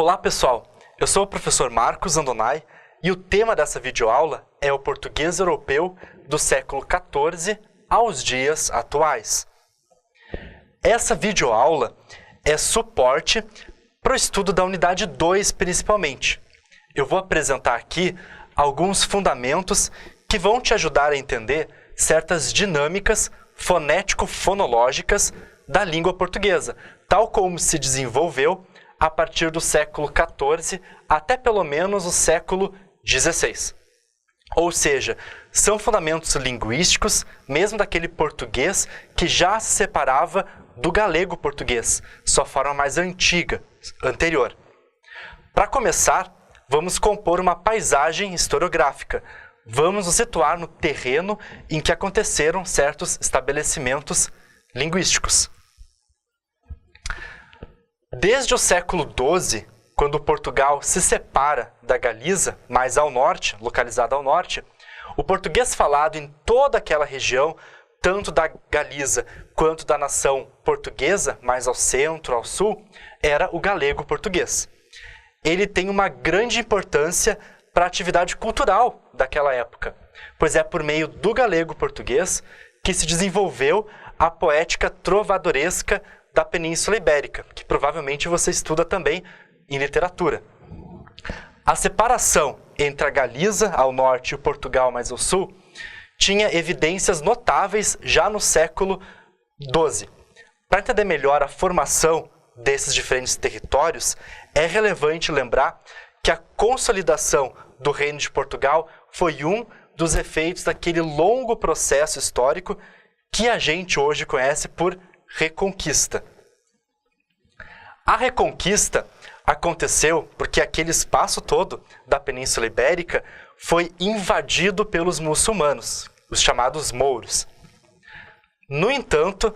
Olá pessoal, eu sou o professor Marcos Andonai e o tema dessa videoaula é o português europeu do século XIV aos dias atuais. Essa videoaula é suporte para o estudo da unidade 2 principalmente. Eu vou apresentar aqui alguns fundamentos que vão te ajudar a entender certas dinâmicas fonético-fonológicas da língua portuguesa, tal como se desenvolveu a partir do século XIV até pelo menos o século XVI. Ou seja, são fundamentos linguísticos, mesmo daquele português que já se separava do galego português, sua forma mais antiga, anterior. Para começar, vamos compor uma paisagem historiográfica. Vamos nos situar no terreno em que aconteceram certos estabelecimentos linguísticos. Desde o século XII, quando Portugal se separa da Galiza, mais ao norte, localizada ao norte, o português falado em toda aquela região, tanto da Galiza quanto da nação portuguesa, mais ao centro, ao sul, era o galego português. Ele tem uma grande importância para a atividade cultural daquela época, pois é por meio do galego português que se desenvolveu a poética trovadoresca da Península Ibérica, que provavelmente você estuda também em literatura. A separação entre a Galiza ao norte e o Portugal mais ao sul tinha evidências notáveis já no século XII. Para entender melhor a formação desses diferentes territórios, é relevante lembrar que a consolidação do Reino de Portugal foi um dos efeitos daquele longo processo histórico que a gente hoje conhece por Reconquista. A Reconquista aconteceu porque aquele espaço todo da Península Ibérica foi invadido pelos muçulmanos, os chamados mouros. No entanto,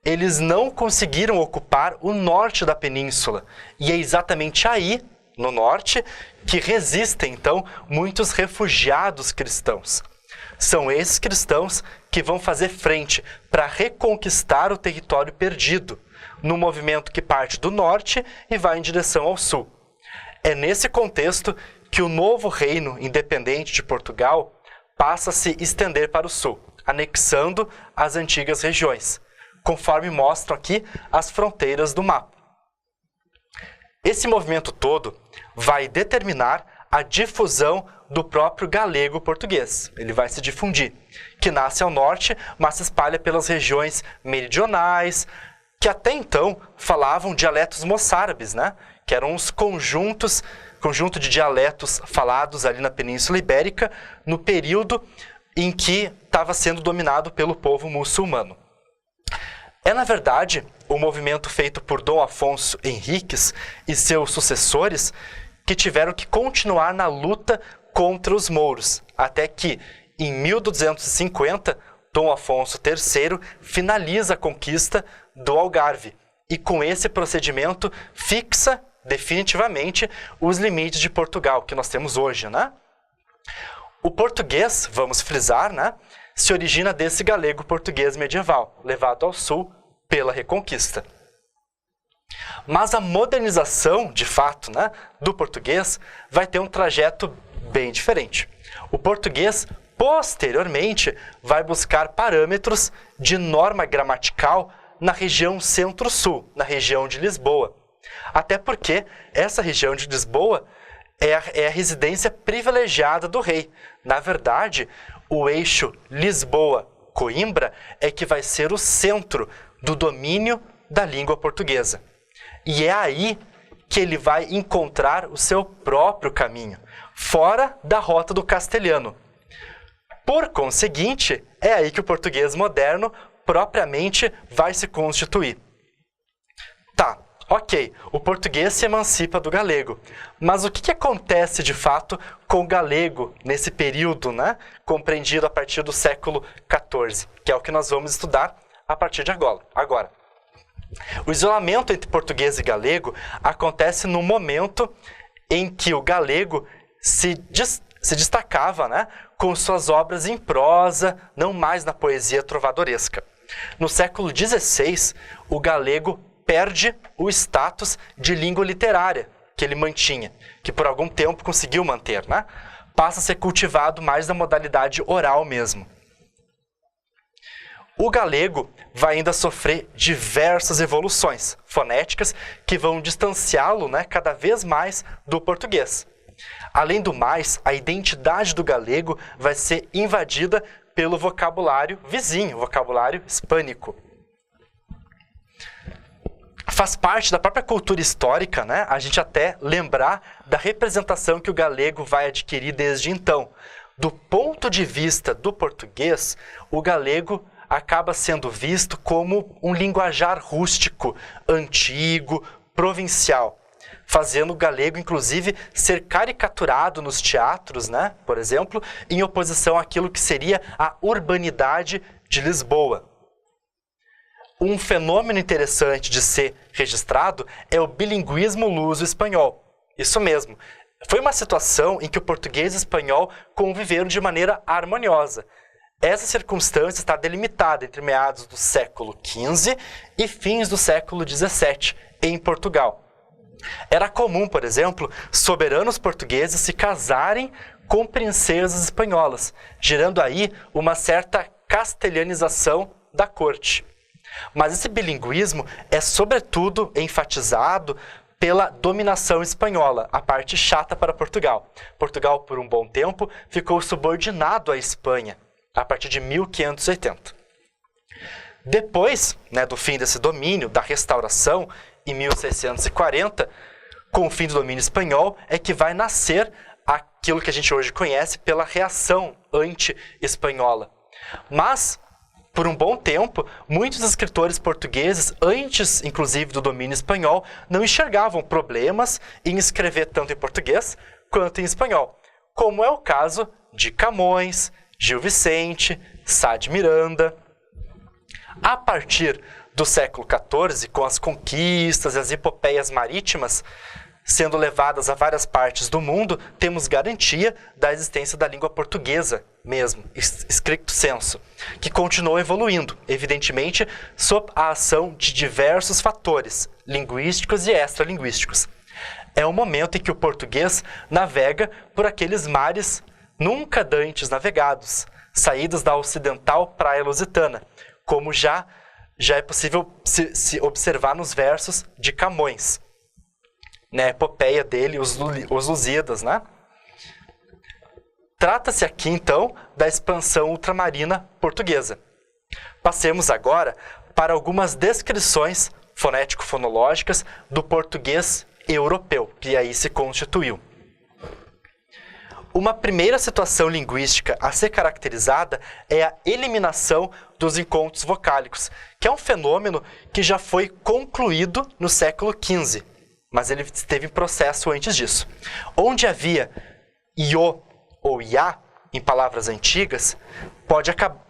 eles não conseguiram ocupar o norte da península, e é exatamente aí, no norte, que resistem, então, muitos refugiados cristãos. São esses cristãos que vão fazer frente para reconquistar o território perdido, num movimento que parte do norte e vai em direção ao sul. É nesse contexto que o novo reino independente de Portugal passa a se estender para o sul, anexando as antigas regiões, conforme mostram aqui as fronteiras do mapa. Esse movimento todo vai determinar a difusão do próprio galego português. Ele vai se difundir, que nasce ao norte, mas se espalha pelas regiões meridionais, que até então falavam dialetos moçárabes, né? Que eram os conjunto de dialetos falados ali na Península Ibérica no período em que estava sendo dominado pelo povo muçulmano. É, na verdade, o movimento feito por Dom Afonso Henriques e seus sucessores que tiveram que continuar na luta contra os mouros, até que, em 1250, Dom Afonso III finaliza a conquista do Algarve e, com esse procedimento, fixa definitivamente os limites de Portugal que nós temos hoje, né? O português, vamos frisar, né, se origina desse galego português medieval, levado ao sul pela Reconquista. Mas a modernização, de fato, né, do português vai ter um trajeto bem diferente. O português, posteriormente, vai buscar parâmetros de norma gramatical na região centro-sul, na região de Lisboa. Até porque essa região de Lisboa é a residência privilegiada do rei. Na verdade, o eixo Lisboa-Coimbra é que vai ser o centro do domínio da língua portuguesa. E é aí que ele vai encontrar o seu próprio caminho, fora da rota do castelhano. Por conseguinte, é aí que o português moderno propriamente vai se constituir. Tá, ok, o português se emancipa do galego, mas o que acontece de fato com o galego nesse período, né, compreendido a partir do século XIV, que é o que nós vamos estudar a partir de agora. O isolamento entre português e galego acontece no momento em que o galego se destacava, né, com suas obras em prosa, não mais na poesia trovadoresca. No século XVI, o galego perde o status de língua literária, que ele mantinha, que por algum tempo conseguiu manter, né? Passa a ser cultivado mais na modalidade oral mesmo. O galego vai ainda sofrer diversas evoluções fonéticas que vão distanciá-lo, né, cada vez mais do português. Além do mais, a identidade do galego vai ser invadida pelo vocabulário vizinho, o vocabulário hispânico. Faz parte da própria cultura histórica, né, a gente até lembrar da representação que o galego vai adquirir desde então. Do ponto de vista do português, o galego acaba sendo visto como um linguajar rústico, antigo, provincial, fazendo o galego, inclusive, ser caricaturado nos teatros, né, por exemplo, em oposição àquilo que seria a urbanidade de Lisboa. Um fenômeno interessante de ser registrado é o bilinguismo luso-espanhol. Isso mesmo. Foi uma situação em que o português e o espanhol conviveram de maneira harmoniosa. Essa circunstância está delimitada entre meados do século XV e fins do século XVII, em Portugal. Era comum, por exemplo, soberanos portugueses se casarem com princesas espanholas, gerando aí uma certa castelhanização da corte. Mas esse bilinguismo é sobretudo enfatizado pela dominação espanhola, a parte chata para Portugal. Portugal, por um bom tempo, ficou subordinado à Espanha, a partir de 1580. Depois, né, do fim desse domínio, da restauração, em 1640, com o fim do domínio espanhol, é que vai nascer aquilo que a gente hoje conhece pela reação anti-espanhola. Mas, por um bom tempo, muitos escritores portugueses, antes inclusive do domínio espanhol, não enxergavam problemas em escrever tanto em português quanto em espanhol, como é o caso de Camões, Gil Vicente, Sá de Miranda. A partir do século XIV, com as conquistas e as epopeias marítimas sendo levadas a várias partes do mundo, temos garantia da existência da língua portuguesa mesmo, stricto sensu, que continuou evoluindo, evidentemente, sob a ação de diversos fatores linguísticos e extralinguísticos. É o momento em que o português navega por aqueles mares nunca dantes navegados, saídas da ocidental praia lusitana, como já é possível se observar nos versos de Camões, na epopeia dele, os Lusíadas, né? Trata-se aqui, então, da expansão ultramarina portuguesa. Passemos agora para algumas descrições fonético-fonológicas do português europeu, que aí se constituiu. Uma primeira situação linguística a ser caracterizada é a eliminação dos encontros vocálicos, que é um fenômeno que já foi concluído no século XV, mas ele esteve em processo antes disso. Onde havia io ou ia em palavras antigas,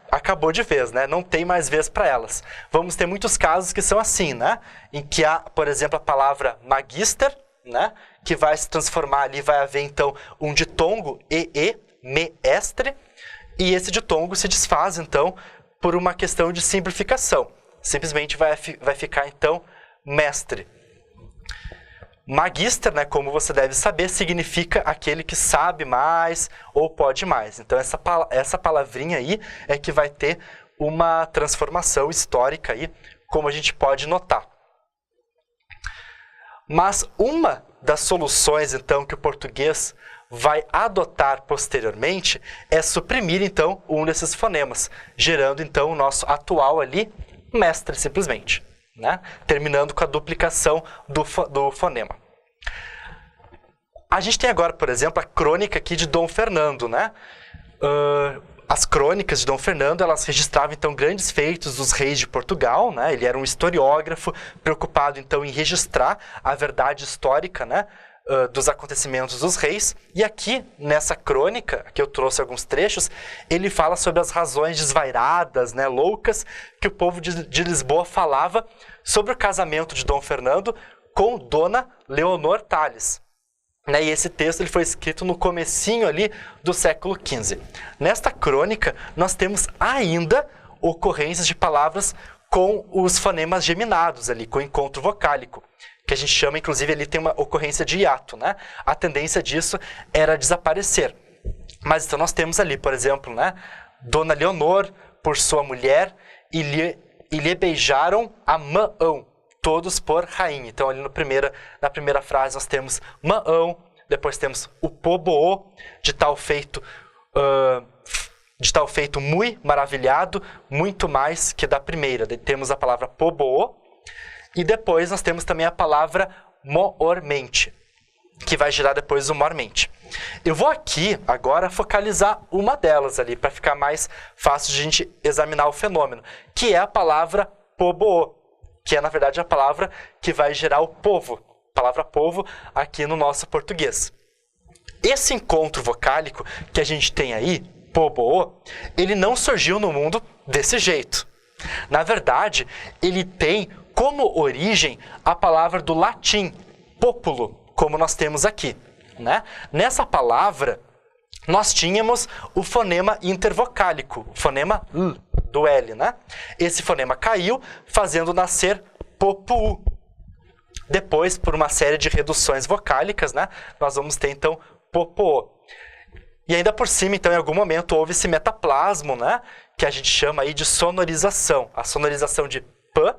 acabou de vez, né? Não tem mais vez para elas. Vamos ter muitos casos que são assim, né? Em que há, por exemplo, a palavra magister, né, que vai se transformar ali, vai haver então um ditongo mestre, e esse ditongo se desfaz então por uma questão de simplificação. Simplesmente vai ficar então mestre. Magister, né, como você deve saber, significa aquele que sabe mais ou pode mais. Então essa palavrinha aí é que vai ter uma transformação histórica aí, como a gente pode notar. Mas uma das soluções, então, que o português vai adotar posteriormente é suprimir, então, um desses fonemas, gerando, então, o nosso atual ali, mestre, simplesmente, né? Terminando com a duplicação do fonema. A gente tem agora, por exemplo, a crônica aqui de Dom Fernando, né? As crônicas de Dom Fernando, elas registravam, então, grandes feitos dos reis de Portugal, né? Ele era um historiógrafo preocupado, então, em registrar a verdade histórica, né, dos acontecimentos dos reis. E aqui, nessa crônica, que eu trouxe alguns trechos, ele fala sobre as razões desvairadas, né, loucas, que o povo de Lisboa falava sobre o casamento de Dom Fernando com Dona Leonor Tales. E esse texto ele foi escrito no comecinho ali do século XV. Nesta crônica, nós temos ainda ocorrências de palavras com os fonemas geminados ali, com encontro vocálico, que a gente chama, inclusive, ali tem uma ocorrência de hiato, né? A tendência disso era desaparecer. Mas então nós temos ali, por exemplo, né? Dona Leonor, por sua mulher, e lhe beijaram a mão, todos por rainha. Então, ali na primeira frase, nós temos mão, depois temos o poboô, de tal feito muito maravilhado, muito mais que da primeira. Temos a palavra poboô, e depois nós temos também a palavra moormente, que vai gerar depois o mormente. Eu vou aqui, agora, focalizar uma delas ali, para ficar mais fácil de a gente examinar o fenômeno, que é a palavra poboô, que é, na verdade, a palavra que vai gerar o povo, a palavra povo aqui no nosso português. Esse encontro vocálico que a gente tem aí, poboô, ele não surgiu no mundo desse jeito. Na verdade, ele tem como origem a palavra do latim, populo, como nós temos aqui, né? Nessa palavra, nós tínhamos o fonema intervocálico, o fonema L, do L, né? Esse fonema caiu, fazendo nascer popu. Depois, por uma série de reduções vocálicas, né? Nós vamos ter, então, popô. E ainda por cima, então, em algum momento, houve esse metaplasmo, né? Que a gente chama aí de sonorização. A sonorização de P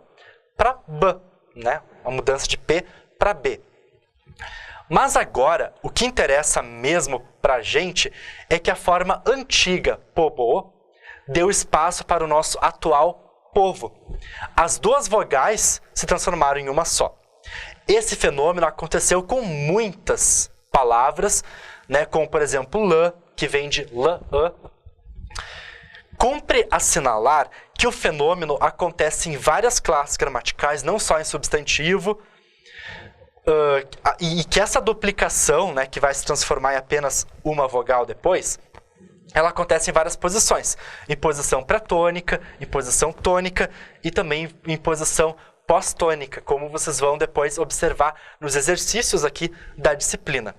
para B, né? A mudança de P para B. Mas agora, o que interessa mesmo para a gente é que a forma antiga, pobo, deu espaço para o nosso atual povo. As duas vogais se transformaram em uma só. Esse fenômeno aconteceu com muitas palavras, né, como, por exemplo, lã, que vem de lã. Cumpre assinalar que o fenômeno acontece em várias classes gramaticais, não só em substantivo, e que essa duplicação, né, que vai se transformar em apenas uma vogal depois, ela acontece em várias posições. Em posição pré-tônica, em posição tônica e também em posição pós-tônica, como vocês vão depois observar nos exercícios aqui da disciplina.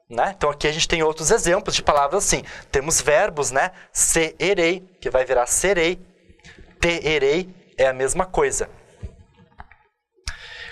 Né? Então aqui a gente tem outros exemplos de palavras assim. Temos verbos, né? Serei, que vai virar serei. Terei é a mesma coisa.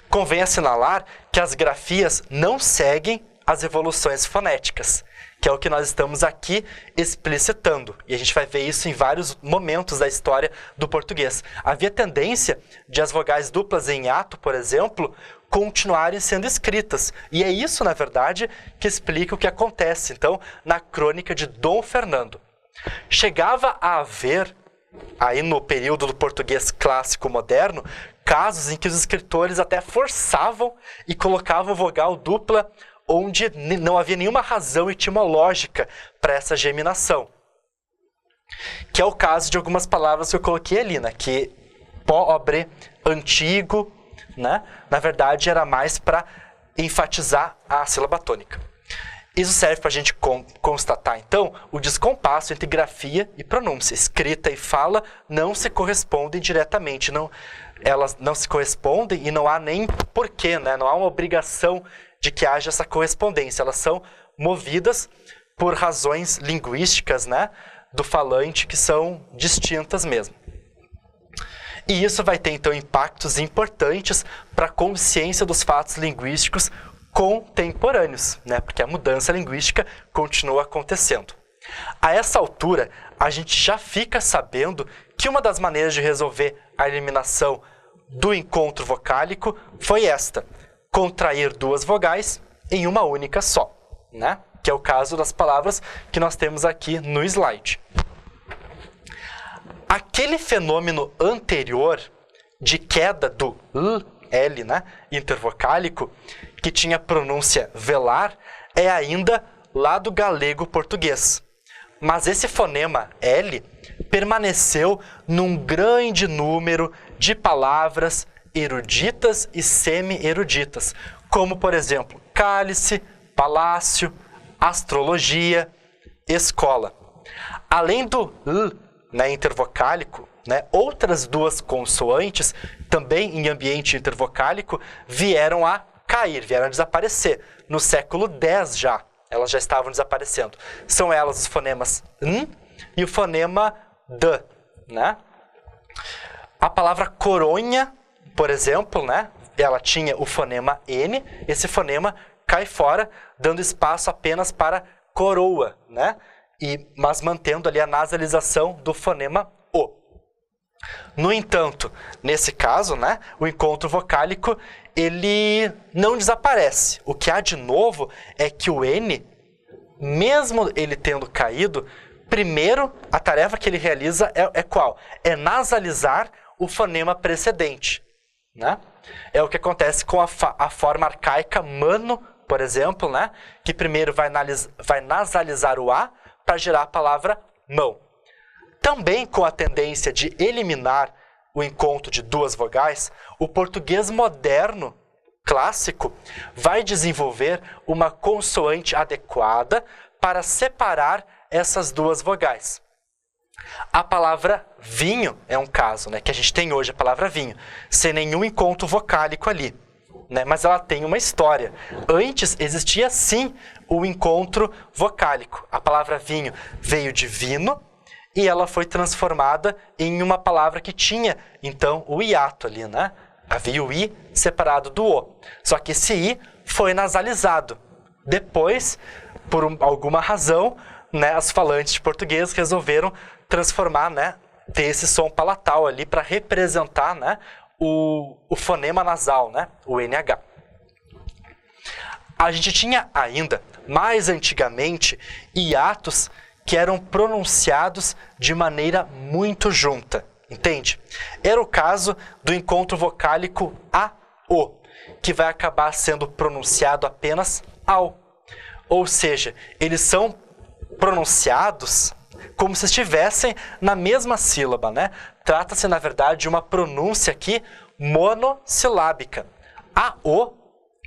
Convém assinalar que as grafias não seguem as evoluções fonéticas, que é o que nós estamos aqui explicitando. E a gente vai ver isso em vários momentos da história do português. Havia tendência de as vogais duplas em hiato, por exemplo, continuarem sendo escritas. E é isso, na verdade, que explica o que acontece, então, na crônica de Dom Fernando. Chegava a haver, aí no período do português clássico moderno, casos em que os escritores até forçavam e colocavam vogal dupla onde não havia nenhuma razão etimológica para essa geminação. Que é o caso de algumas palavras que eu coloquei ali, né? Que pobre, antigo, né? Na verdade, era mais para enfatizar a sílaba tônica. Isso serve para a gente constatar, então, o descompasso entre grafia e pronúncia. Escrita e fala não se correspondem diretamente. Elas não se correspondem e não há nem porquê, né? Não há uma obrigação de que haja essa correspondência. Elas são movidas por razões linguísticas, né, do falante que são distintas mesmo. E isso vai ter, então, impactos importantes para a consciência dos fatos linguísticos contemporâneos, né, porque a mudança linguística continua acontecendo. A essa altura, a gente já fica sabendo que uma das maneiras de resolver a eliminação do encontro vocálico foi esta: contrair duas vogais em uma única só, né? Que é o caso das palavras que nós temos aqui no slide. Aquele fenômeno anterior de queda do L, né, intervocálico, que tinha pronúncia velar, é ainda lá do galego português. Mas esse fonema L permaneceu num grande número de palavras eruditas e semi-eruditas, como, por exemplo, cálice, palácio, astrologia, escola. Além do L, né, intervocálico, né, outras duas consoantes, também em ambiente intervocálico, vieram a cair, vieram a desaparecer. No século X já, elas já estavam desaparecendo. São elas os fonemas N e o fonema D, né? A palavra coronha, por exemplo, né, ela tinha o fonema N, esse fonema cai fora, dando espaço apenas para coroa, né? Mas mantendo ali a nasalização do fonema O. No entanto, nesse caso, né, o encontro vocálico ele não desaparece. O que há de novo é que o N, mesmo ele tendo caído, primeiro a tarefa que ele realiza é qual? É nasalizar o fonema precedente, né? É o que acontece com a forma arcaica mano, por exemplo, né? Que primeiro vai nasalizar o A para gerar a palavra mão. Também com a tendência de eliminar o encontro de duas vogais, o português moderno, clássico, vai desenvolver uma consoante adequada para separar essas duas vogais. A palavra vinho é um caso, né, que a gente tem hoje, a palavra vinho, sem nenhum encontro vocálico ali, né, mas ela tem uma história. Antes existia sim o encontro vocálico. A palavra vinho veio de vino e ela foi transformada em uma palavra que tinha, então, o hiato ali, né? Havia o I separado do O. Só que esse I foi nasalizado. Depois, por alguma razão, né, os falantes de português resolveram transformar, né, ter esse som palatal ali para representar, né, o fonema nasal, né, o NH. A gente tinha ainda, mais antigamente, hiatos que eram pronunciados de maneira muito junta, entende? Era o caso do encontro vocálico A-O, que vai acabar sendo pronunciado apenas ao. Ou seja, eles são pronunciados como se estivessem na mesma sílaba, né? Trata-se, na verdade, de uma pronúncia aqui monossilábica. A-O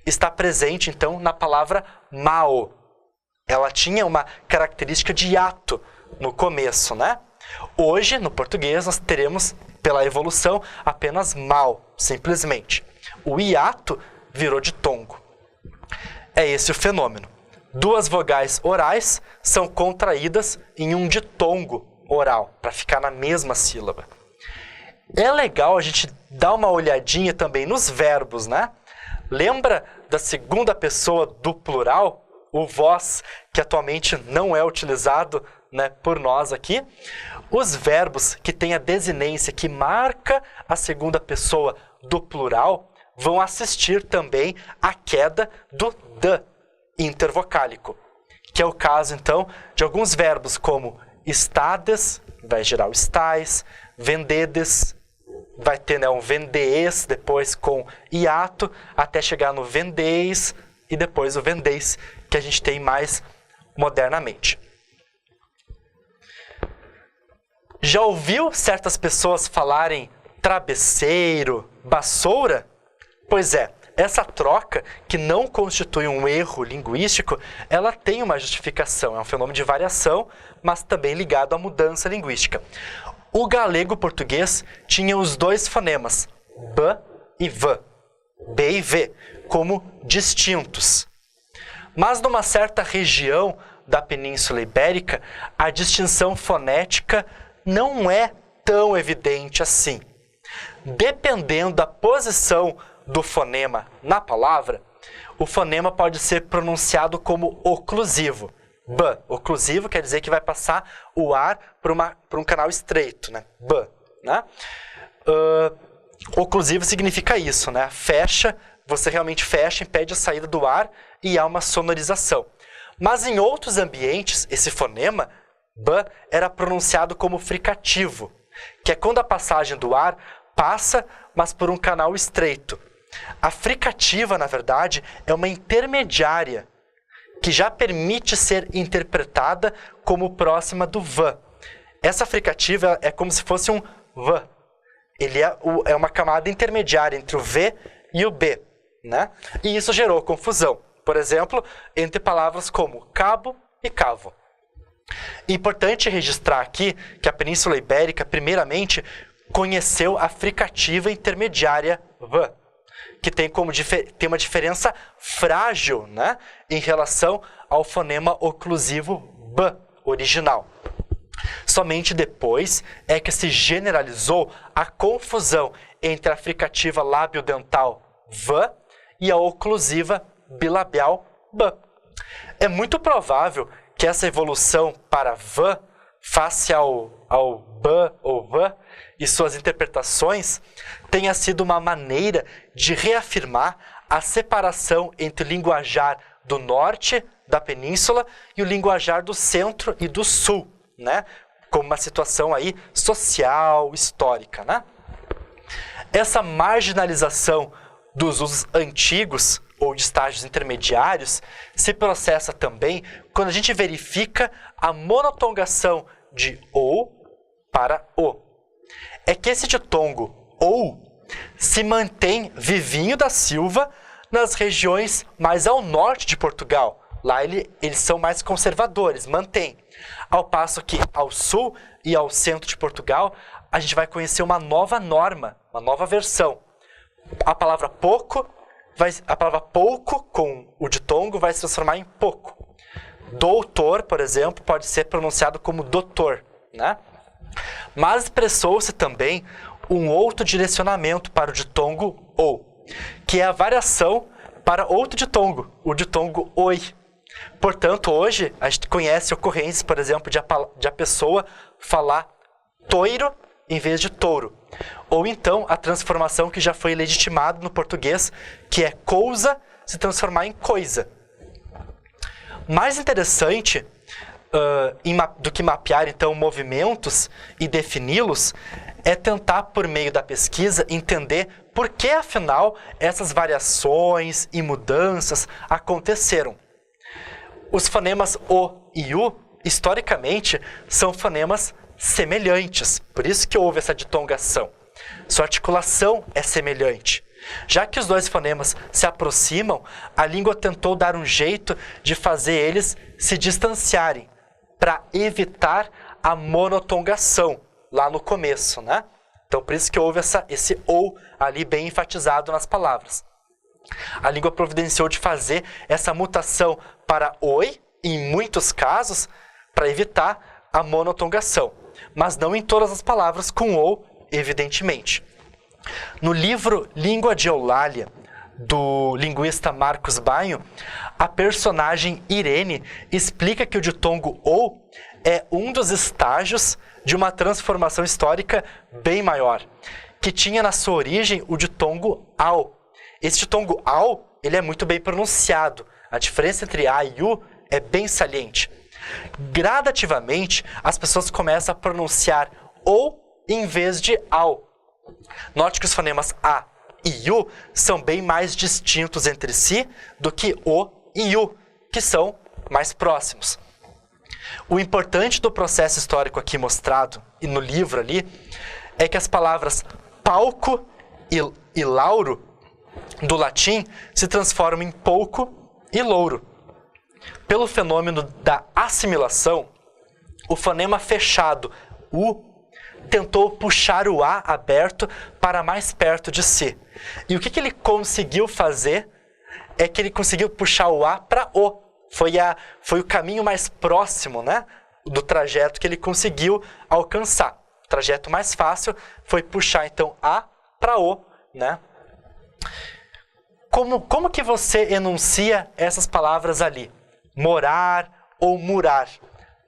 está presente, então, na palavra mao. Ela tinha uma característica de hiato no começo, né? Hoje, no português, nós teremos, pela evolução, apenas mal, simplesmente. O hiato virou ditongo. É esse o fenômeno. Duas vogais orais são contraídas em um ditongo oral, para ficar na mesma sílaba. É legal a gente dar uma olhadinha também nos verbos, né? Lembra da segunda pessoa do plural? O vós, que atualmente não é utilizado, né, por nós aqui. Os verbos que têm a desinência que marca a segunda pessoa do plural vão assistir também à queda do d intervocálico, que é o caso, então, de alguns verbos como estades, vai gerar o estais, vendedes, vai ter, né, um vendees, depois com hiato, até chegar no vendeis e depois o vendeis, que a gente tem mais modernamente. Já ouviu certas pessoas falarem travesseiro, vassoura? Pois é, essa troca, que não constitui um erro linguístico, ela tem uma justificação, é um fenômeno de variação, mas também ligado à mudança linguística. O galego-português tinha os dois fonemas, b e v, b e v, como distintos. Mas numa certa região da Península Ibérica, a distinção fonética não é tão evidente assim. Dependendo da posição do fonema na palavra, o fonema pode ser pronunciado como oclusivo. B, oclusivo quer dizer que vai passar o ar por um canal estreito, né? B, né? Oclusivo significa isso, né? Fecha, você realmente fecha, impede a saída do ar e há uma sonorização. Mas em outros ambientes, esse fonema, B, era pronunciado como fricativo, que é quando a passagem do ar passa, mas por um canal estreito. A fricativa, na verdade, é uma intermediária, que já permite ser interpretada como próxima do V. Essa fricativa é como se fosse um V. Ele é uma camada intermediária entre o V e o B, né? E isso gerou confusão. Por exemplo, entre palavras como cabo e cavo. É importante registrar aqui que a Península Ibérica, primeiramente, conheceu a fricativa intermediária V, que tem uma diferença frágil, né, em relação ao fonema oclusivo B original. Somente depois é que se generalizou a confusão entre a fricativa lábio-dental v e a oclusiva bilabial b. É muito provável que essa evolução para v, face ao b ou v, e suas interpretações, tenha sido uma maneira de reafirmar a separação entre o linguajar do norte da península e o linguajar do centro e do sul, né? Como uma situação aí social, histórica, né? Essa marginalização dos usos antigos ou de estágios intermediários se processa também quando a gente verifica a monotongação de ou para o. É que esse ditongo ou se mantém vivinho da Silva nas regiões mais ao norte de Portugal. Lá eles são mais conservadores, mantém. Ao passo que ao sul e ao centro de Portugal, a gente vai conhecer uma nova norma, uma nova versão. A palavra pouco com o ditongo vai se transformar em pouco. Doutor, por exemplo, pode ser pronunciado como doutor, né? Mas expressou-se também um outro direcionamento para o ditongo ou, que é a variação para outro ditongo, o ditongo oi. Portanto, hoje, a gente conhece ocorrências, por exemplo, de a pessoa falar toiro em vez de touro. Ou então, a transformação que já foi legitimada no português, que é cousa se transformar em coisa. Mais interessante do que mapear, então, movimentos e defini-los, é tentar, por meio da pesquisa, entender por que, afinal, essas variações e mudanças aconteceram. Os fonemas O e U, historicamente, são fonemas semelhantes, por isso que houve essa ditongação. Sua articulação é semelhante. Já que os dois fonemas se aproximam, a língua tentou dar um jeito de fazer eles se distanciarem, para evitar a monotongação lá no começo, né? Então, por isso que houve esse ou ali bem enfatizado nas palavras. A língua providenciou de fazer essa mutação para oi, em muitos casos, para evitar a monotongação, mas não em todas as palavras com ou, evidentemente. No livro Língua de Eulália, do linguista Marcos Baio, a personagem Irene explica que o ditongo ou é um dos estágios de uma transformação histórica bem maior, que tinha na sua origem o ditongo ao. Esse ditongo ao, ele é muito bem pronunciado. A diferença entre a e u é bem saliente. Gradativamente, as pessoas começam a pronunciar ou em vez de ao. Note que os fonemas a e u são bem mais distintos entre si do que o e u, que são mais próximos. O importante do processo histórico aqui mostrado, e no livro ali, é que as palavras palco e lauro, do latim, se transformam em pouco e louro. Pelo fenômeno da assimilação, o fonema fechado, u, tentou puxar o A aberto para mais perto de si. E o que ele conseguiu fazer é que ele conseguiu puxar o A para O. Foi o caminho mais próximo, né, do trajeto que ele conseguiu alcançar. O trajeto mais fácil foi puxar, então, A para O, né? Como que você enuncia essas palavras ali? Morar ou murar?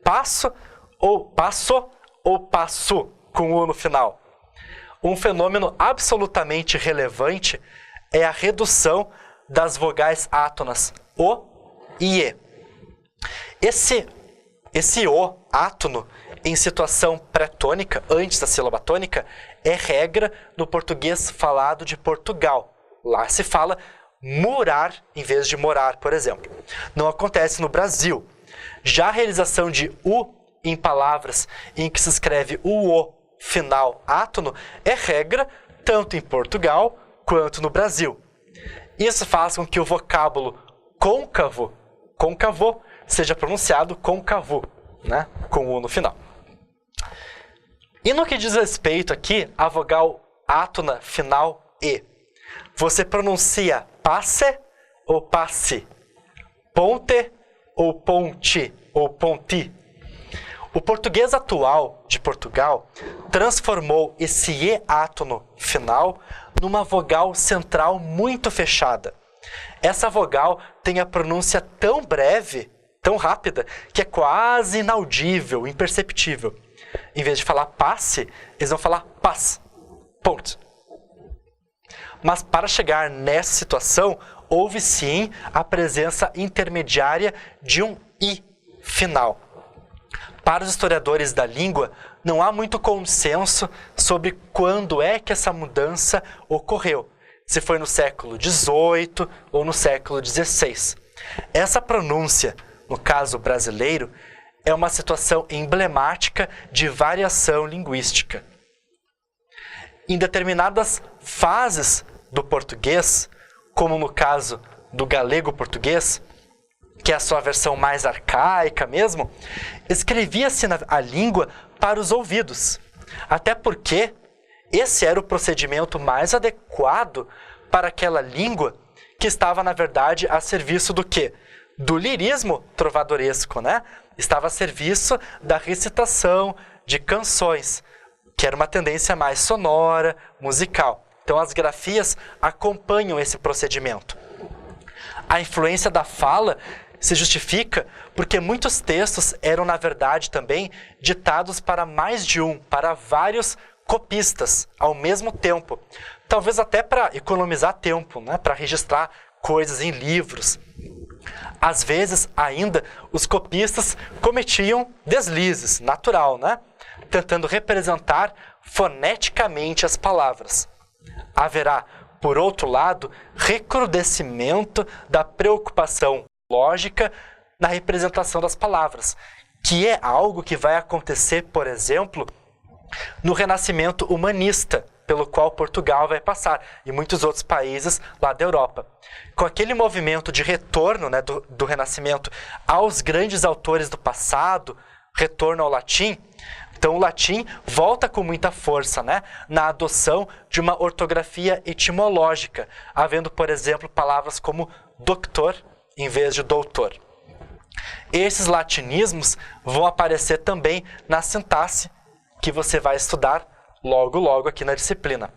Passo ou passo, com o no final. Um fenômeno absolutamente relevante é a redução das vogais átonas O e E. Esse O átono, em situação pré-tônica, antes da sílaba tônica, é regra no português falado de Portugal. Lá se fala murar em vez de morar, por exemplo. Não acontece no Brasil. Já a realização de U em palavras em que se escreve o O final átono é regra tanto em Portugal quanto no Brasil. Isso faz com que o vocábulo côncavo seja pronunciado côncavo, né? Com o no final. E no que diz respeito aqui à vogal átona final E, você pronuncia passe ou passe, ponte ou ponte ou ponti. O português atual de Portugal transformou esse E átono final numa vogal central muito fechada. Essa vogal tem a pronúncia tão breve, tão rápida, que é quase inaudível, imperceptível. Em vez de falar passe, eles vão falar paz. Ponto. Mas para chegar nessa situação, houve sim a presença intermediária de um I final. Para os historiadores da língua, não há muito consenso sobre quando é que essa mudança ocorreu. Se foi no século XVIII ou no século XVI. Essa pronúncia, no caso brasileiro, é uma situação emblemática de variação linguística. Em determinadas fases do português, como no caso do galego-português, que é a sua versão mais arcaica mesmo, escrevia-se a língua para os ouvidos. Até porque esse era o procedimento mais adequado para aquela língua que estava, na verdade, a serviço do quê? Do lirismo trovadoresco, né? Estava a serviço da recitação de canções, que era uma tendência mais sonora, musical. Então, as grafias acompanham esse procedimento. A influência da fala se justifica porque muitos textos eram, na verdade, também ditados para mais de um, para vários copistas ao mesmo tempo. Talvez até para economizar tempo, né? Para registrar coisas em livros. Às vezes, ainda, os copistas cometiam deslizes, natural, né? Tentando representar foneticamente as palavras. Haverá, por outro lado, recrudescimento da preocupação lógica na representação das palavras, que é algo que vai acontecer, por exemplo, no Renascimento humanista, pelo qual Portugal vai passar, e muitos outros países lá da Europa. Com aquele movimento de retorno, né, do Renascimento aos grandes autores do passado, retorno ao latim, então o latim volta com muita força, né, na adoção de uma ortografia etimológica, havendo, por exemplo, palavras como doctor em vez de doutor. Esses latinismos vão aparecer também na sintaxe, que você vai estudar logo aqui na disciplina.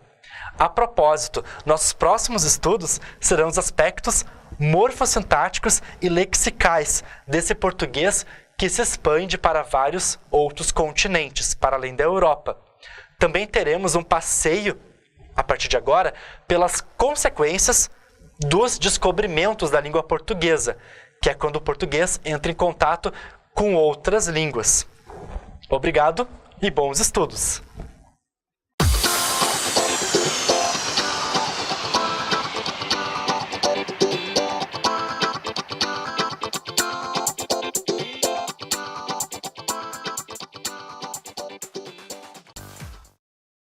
A propósito, nossos próximos estudos serão os aspectos morfossintáticos e lexicais desse português que se expande para vários outros continentes, para além da Europa. Também teremos um passeio, a partir de agora, pelas consequências dos descobrimentos da língua portuguesa, que é quando o português entra em contato com outras línguas. Obrigado e bons estudos!